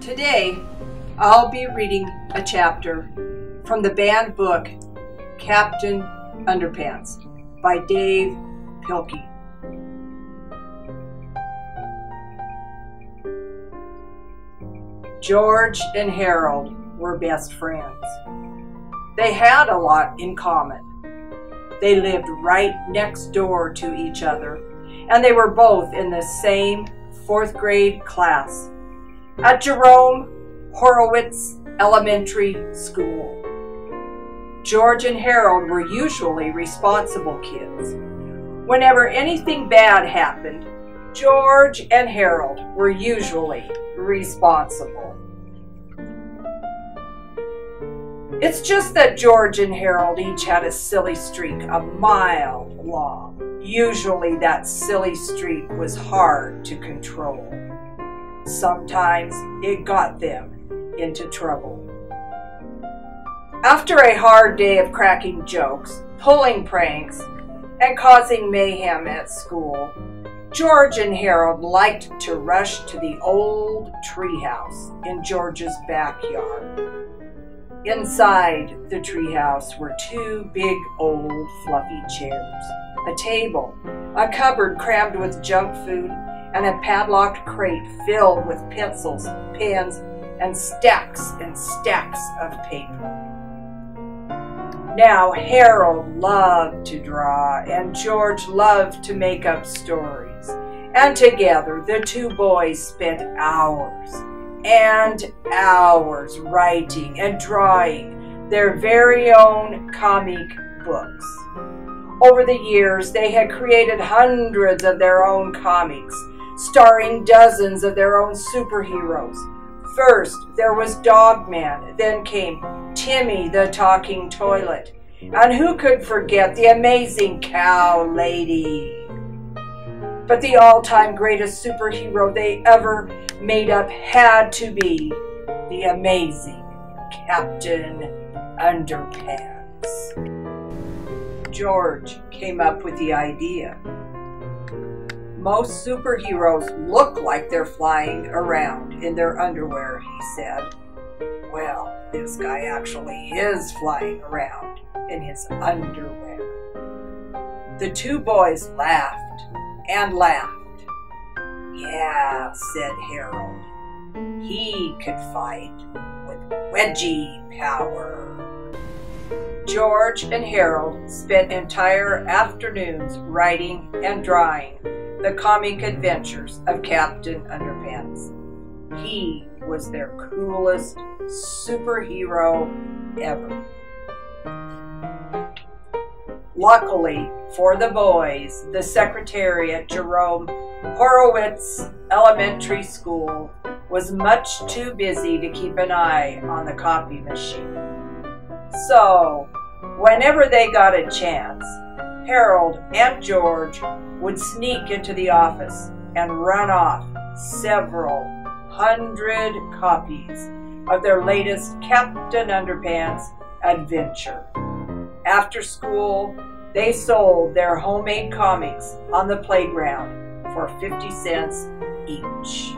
Today, I'll be reading a chapter from the banned book, Captain Underpants, by Dav Pilkey. George and Harold were best friends. They had a lot in common. They lived right next door to each other, and they were both in the same 4th grade class at Jerome Horowitz Elementary School. George and Harold were usually responsible kids. Whenever anything bad happened, George and Harold were usually responsible. It's just that George and Harold each had a silly streak a mile long. Usually that silly streak was hard to control. Sometimes it got them into trouble. After a hard day of cracking jokes, pulling pranks, and causing mayhem at school, George and Harold liked to rush to the old treehouse in George's backyard. Inside the treehouse were 2 big old fluffy chairs, a table, a cupboard crammed with junk food, and a padlocked crate filled with pencils, pens, and stacks of paper. Now, Harold loved to draw, and George loved to make up stories. And together, the 2 boys spent hours and hours writing and drawing their very own comic books. Over the years, they had created hundreds of their own comics, starring dozens of their own superheroes. First, there was Dogman, then came Timmy the Talking Toilet, and who could forget the amazing Cow Lady? But the all-time greatest superhero they ever made up had to be the amazing Captain Underpants. George came up with the idea. Most superheroes look like they're flying around in their underwear, he said. Well, this guy actually is flying around in his underwear. The 2 boys laughed and laughed. Yeah, said Harold. He could fight with wedgie power. George and Harold spent entire afternoons writing and drawing the comic adventures of Captain Underpants. He was their coolest superhero ever. Luckily for the boys, the secretary at Jerome Horowitz Elementary School was much too busy to keep an eye on the copy machine. So, whenever they got a chance, Harold and George would sneak into the office and run off several hundred copies of their latest Captain Underpants adventure. After school, they sold their homemade comics on the playground for 50 cents each.